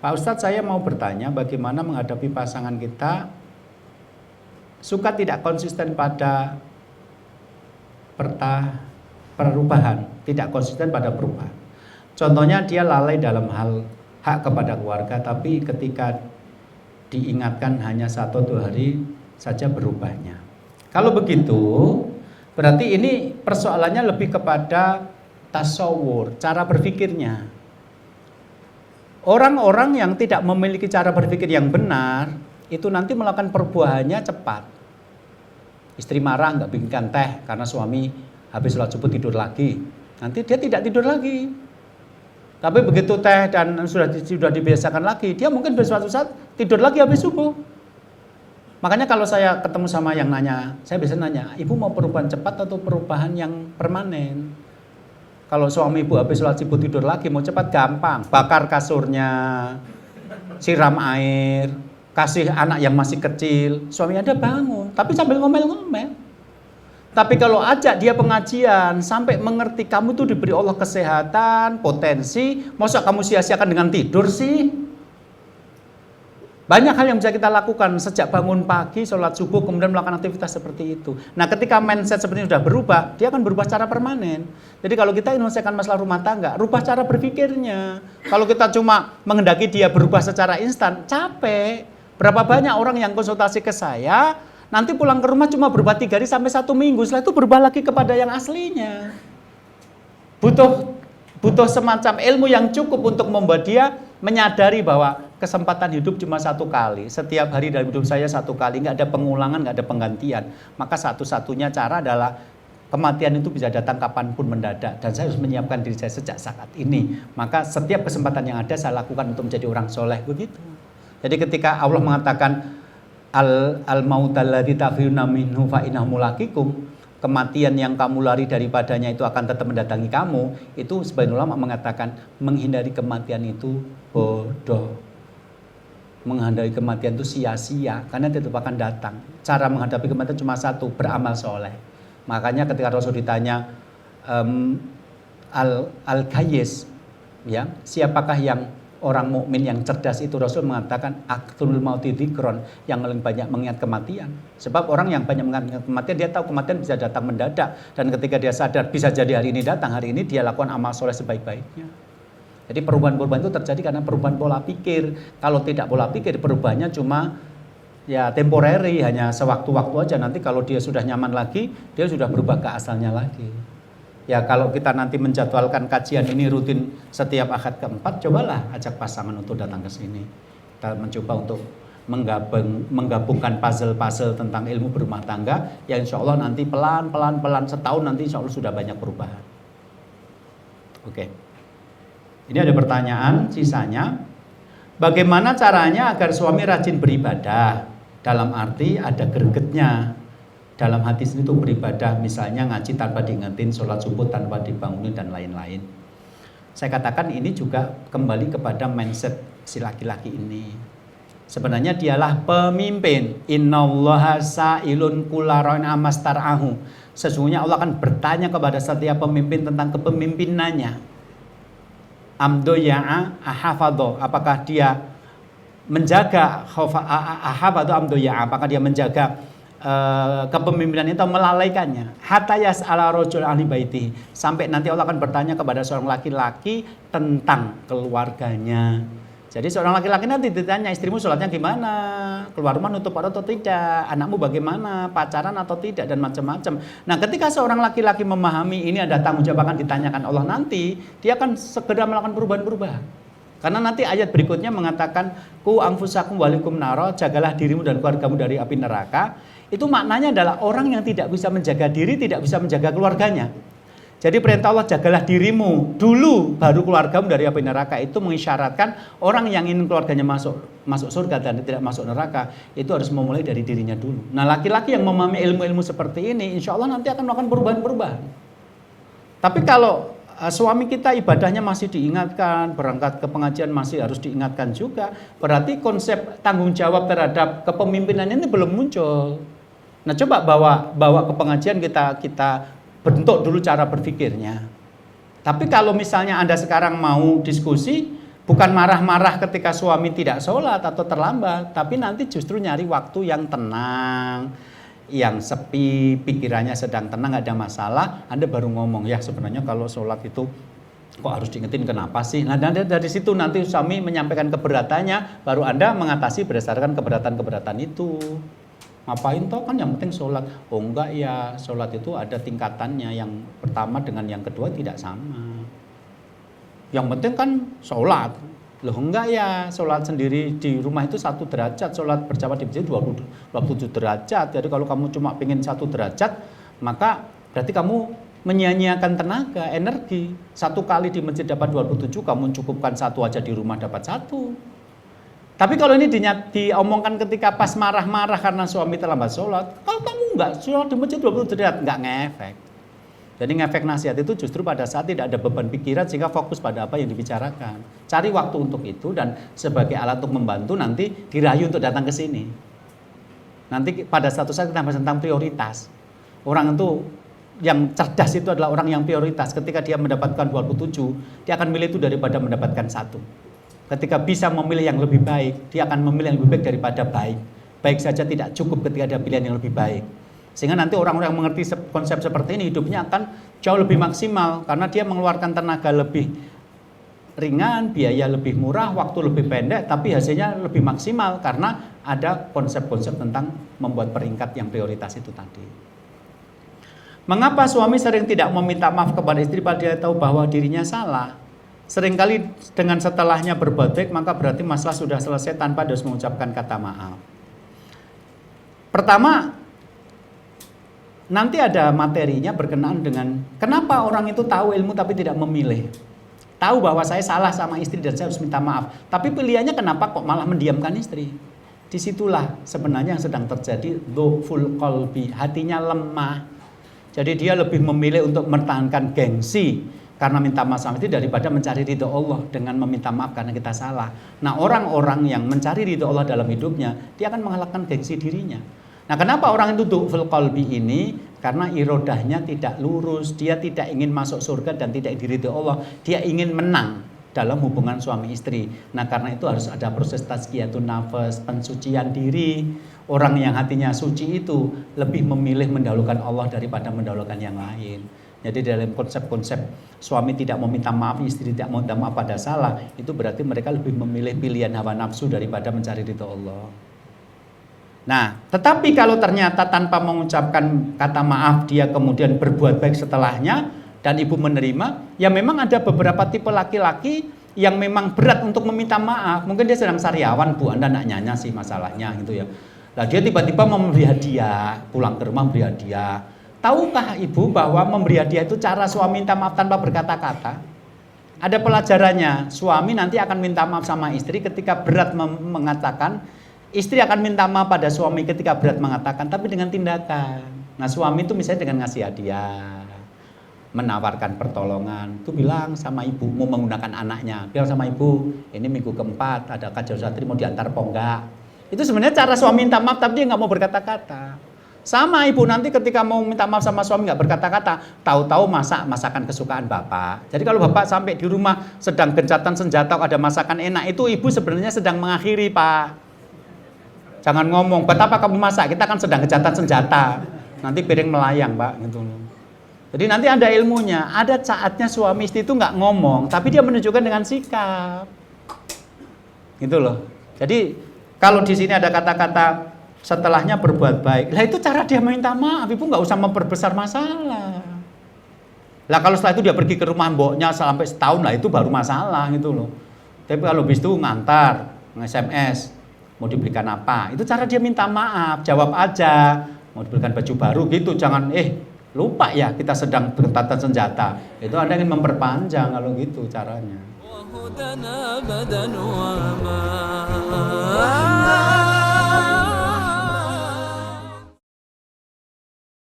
Pak Ustadz, saya mau bertanya bagaimana menghadapi pasangan kita suka tidak konsisten pada perubahan, tidak konsisten pada perubahan. Contohnya dia lalai dalam hal hak kepada keluarga, tapi ketika diingatkan hanya 1-2 hari saja berubahnya. Kalau begitu, berarti ini persoalannya lebih kepada tasawur, cara berpikirnya. Orang-orang yang tidak memiliki cara berpikir yang benar, itu nanti melakukan perubahannya cepat. Istri marah nggak bikinkan teh karena suami habis sholat subuh tidur lagi. Nanti dia tidak tidur lagi. Tapi begitu teh dan sudah dibiasakan lagi, dia mungkin suatu saat tidur lagi habis subuh. Makanya kalau saya ketemu sama yang nanya, saya biasa nanya, ibu mau perubahan cepat atau perubahan yang permanen? Kalau suami ibu habis sholat subuh tidur lagi, mau cepat gampang. Bakar kasurnya, siram air, kasih anak yang masih kecil, suami Anda bangun, tapi sambil ngomel-ngomel. Tapi kalau ajak dia pengajian, sampai mengerti kamu tuh diberi Allah kesehatan, potensi, masa kamu sia-siakan dengan tidur sih? Banyak hal yang bisa kita lakukan sejak bangun pagi, sholat subuh, kemudian melakukan aktivitas seperti itu. Nah, ketika mindset seperti ini sudah berubah, dia akan berubah secara permanen. Jadi kalau kita ingin menyelesaikan masalah rumah tangga, rubah cara berpikirnya. Kalau kita cuma menghendaki dia berubah secara instan, capek. Berapa banyak orang yang konsultasi ke saya, nanti pulang ke rumah cuma berubah 3 hari sampai 1 minggu, setelah itu berubah lagi kepada yang aslinya. Butuh semacam ilmu yang cukup untuk membuat dia menyadari bahwa kesempatan hidup cuma 1 kali. Setiap hari dalam hidup saya 1 kali, nggak ada pengulangan, nggak ada penggantian. Maka satu-satunya cara adalah kematian itu bisa datang kapanpun mendadak. Dan saya harus menyiapkan diri saya sejak saat ini. Maka setiap kesempatan yang ada saya lakukan untuk menjadi orang soleh. Begitu. Jadi ketika Allah mengatakan al-mautalladzi tafiruna minhu fa innahu mulaqikum, kematian yang kamu lari daripadanya itu akan tetap mendatangi kamu, itu sebagian ulama mengatakan menghindari kematian itu bodoh. Menghindari kematian itu sia-sia, karena tetap akan datang. Cara menghadapi kematian cuma satu, beramal soleh. Makanya ketika Rasul ditanya al-qayyis, ya, siapakah yang orang mukmin yang cerdas itu, Rasul mengatakan aktsarul mauti dzikron, yang paling banyak mengingat kematian. Sebab orang yang banyak mengingat kematian, dia tahu kematian bisa datang mendadak, dan ketika dia sadar bisa jadi hari ini datang, hari ini dia lakukan amal soleh sebaik-baiknya. Jadi perubahan-perubahan itu terjadi karena perubahan pola pikir. Kalau tidak pola pikir, perubahannya cuma ya temporary, hanya sewaktu-waktu aja. Nanti kalau dia sudah nyaman lagi, dia sudah berubah ke asalnya lagi. Ya kalau kita nanti menjadwalkan kajian ini rutin setiap Ahad keempat, cobalah ajak pasangan untuk datang ke sini. Kita mencoba untuk menggabungkan puzzle-puzzle tentang ilmu berumah tangga, yang insya Allah nanti pelan-pelan setahun nanti insya Allah sudah banyak perubahan. Oke. Ini ada pertanyaan sisanya. Bagaimana caranya agar suami rajin beribadah? Dalam arti ada gregetnya dalam hati sendiri itu beribadah, misalnya ngaji tanpa diingetin, sholat subuh tanpa dibangunin, dan lain-lain. Saya katakan ini juga kembali kepada mindset si laki-laki ini. Sebenarnya dialah pemimpin. Innallaha sa'ilun kullaroin amastar'ahu. Sesungguhnya Allah akan bertanya kepada setiap pemimpin tentang kepemimpinannya. Amdoya'a ahafadho, apakah dia menjaga ahafadho amdoya'a, apakah dia menjaga kepemimpinan itu melalaikannya. Hatta yas'ala rajul ahli baiti, sampai nanti Allah akan bertanya kepada seorang laki-laki tentang keluarganya. Jadi seorang laki-laki nanti ditanya, istrimu sholatnya gimana, keluar rumah nutup aurat atau tidak, anakmu bagaimana, pacaran atau tidak, dan macam-macam. Nah, ketika seorang laki-laki memahami ini ada tanggung jawab akan ditanyakan Allah nanti, dia akan segera melakukan perubahan-perubahan. Karena nanti ayat berikutnya mengatakan ku anfusakum walikum naro, jagalah dirimu dan keluargamu dari api neraka. Itu maknanya adalah orang yang tidak bisa menjaga diri, tidak bisa menjaga keluarganya. Jadi perintah Allah, jagalah dirimu dulu, baru keluargamu dari api neraka. Itu mengisyaratkan orang yang ingin keluarganya masuk surga dan tidak masuk neraka, itu harus memulai dari dirinya dulu. Nah, laki-laki yang memahami ilmu-ilmu seperti ini, insya Allah nanti akan melakukan perubahan-perubahan. Tapi kalau suami kita ibadahnya masih diingatkan, berangkat ke pengajian masih harus diingatkan juga, berarti konsep tanggung jawab terhadap kepemimpinan ini belum muncul. Nah, coba bawa ke pengajian, kita bentuk dulu cara berpikirnya. Tapi kalau misalnya Anda sekarang mau diskusi, Bukan marah-marah ketika suami tidak sholat atau terlambat, tapi nanti justru nyari waktu yang tenang, yang sepi, pikirannya sedang tenang, nggak ada masalah. Anda baru ngomong, ya sebenarnya kalau sholat itu kok harus diingetin, kenapa sih? Nah dari situ nanti suami menyampaikan keberatannya, baru Anda mengatasi berdasarkan keberatan-keberatan itu. Ngapain toh, kan yang penting sholat. Oh enggak ya, sholat itu ada tingkatannya, yang pertama dengan yang kedua tidak sama. Yang penting kan sholat. Loh enggak ya, sholat sendiri di rumah itu 1 derajat, sholat berjamaah di masjid 27 derajat. Jadi kalau kamu cuma pengen 1 derajat, maka berarti kamu menyia-nyiakan tenaga, energi. 1 kali di masjid dapat 27, kamu cukupkan 1 aja di rumah dapat 1. Tapi kalau ini diomongkan ketika pas marah-marah karena suami terlambat sholat, kalau kamu enggak sholat di masjid 27 derajat, enggak ngefek. Jadi ngefek nasihat itu justru pada saat tidak ada beban pikiran sehingga fokus pada apa yang dibicarakan. Cari waktu untuk itu dan sebagai alat untuk membantu nanti dirayu untuk datang ke sini. Nanti pada satu saat kita bahas tentang prioritas. Orang itu yang cerdas itu adalah orang yang prioritas. Ketika dia mendapatkan 27, dia akan milih itu daripada mendapatkan 1. Ketika bisa memilih yang lebih baik, dia akan memilih yang lebih baik daripada baik. Baik saja tidak cukup ketika ada pilihan yang lebih baik. Sehingga nanti orang-orang yang mengerti konsep seperti ini hidupnya akan jauh lebih maksimal karena dia mengeluarkan tenaga lebih ringan, biaya lebih murah, waktu lebih pendek, tapi hasilnya lebih maksimal karena ada konsep-konsep tentang membuat peringkat yang prioritas itu tadi. Mengapa suami sering tidak meminta maaf kepada istri padahal dia tahu bahwa dirinya salah? Seringkali dengan setelahnya berbuat baik maka berarti masalah sudah selesai tanpa harus mengucapkan kata maaf. Pertama, nanti ada materinya berkenaan dengan kenapa orang itu tahu ilmu tapi tidak memilih. Tahu bahwa saya salah sama istri dan saya harus minta maaf. Tapi pilihannya kenapa kok malah mendiamkan istri? Disitulah sebenarnya yang sedang terjadi dhuful qalbi, hatinya lemah. Jadi dia lebih memilih untuk mempertahankan gengsi karena minta maaf sama istri daripada mencari ridho Allah dengan meminta maaf karena kita salah. Nah orang-orang yang mencari ridho Allah dalam hidupnya, dia akan mengalahkan gengsi dirinya. Nah kenapa orang itu dhuful qalbi ini? Karena irodahnya tidak lurus, dia tidak ingin masuk surga dan tidak diridhoi Allah, dia ingin menang dalam hubungan suami istri. Nah karena itu harus ada proses tazkiyatun nafas, pensucian diri. Orang yang hatinya suci itu lebih memilih mendahulukan Allah daripada mendahulukan yang lain. Jadi dalam konsep-konsep suami tidak meminta maaf, istri tidak meminta maaf pada salah, itu berarti mereka lebih memilih pilihan hawa nafsu daripada mencari ridho Allah. Nah, tetapi kalau ternyata tanpa mengucapkan kata maaf dia kemudian berbuat baik setelahnya dan ibu menerima, ya memang ada beberapa tipe laki-laki yang memang berat untuk meminta maaf. Mungkin dia sedang sariawan, Bu, Anda nak nyanya sih masalahnya gitu ya. Lah dia tiba-tiba memberi hadiah, pulang ke rumah memberi hadiah. Tahukah ibu bahwa memberi hadiah itu cara suami minta maaf tanpa berkata-kata? Ada pelajarannya, suami nanti akan minta maaf sama istri ketika berat mengatakan. Istri akan minta maaf pada suami ketika berat mengatakan, tapi dengan tindakan. Nah suami itu misalnya dengan ngasih hadiah, menawarkan pertolongan, itu bilang sama ibu, mau menggunakan anaknya, bilang sama ibu, ini minggu keempat, ada kajian santri mau diantar po enggak. Itu sebenarnya cara suami minta maaf, tapi dia nggak mau berkata-kata. Sama ibu nanti ketika mau minta maaf sama suami nggak berkata-kata, tahu-tahu masakan kesukaan bapak. Jadi kalau bapak sampai di rumah sedang gencatan senjata, ada masakan enak, itu ibu sebenarnya sedang mengakhiri, Pak. Jangan ngomong, betapa kamu masak, kita kan sedang gencatan senjata. Nanti piring melayang, Pak, gitu. Jadi nanti ada ilmunya, ada saatnya suami istri itu nggak ngomong, tapi dia menunjukkan dengan sikap. Gitu loh. Jadi kalau di sini ada kata-kata setelahnya berbuat baik, lah itu cara dia minta maaf, ibu nggak usah memperbesar masalah. Lah kalau setelah itu dia pergi ke rumah mboknya sampai setahun, lah itu baru masalah gitu loh. Tapi kalau bis itu ngantar, nge-SMS, mau dibelikan apa, itu cara dia minta maaf, jawab aja, mau dibelikan baju baru gitu, jangan lupa ya kita sedang bertatan senjata, itu Anda ingin memperpanjang kalau gitu caranya.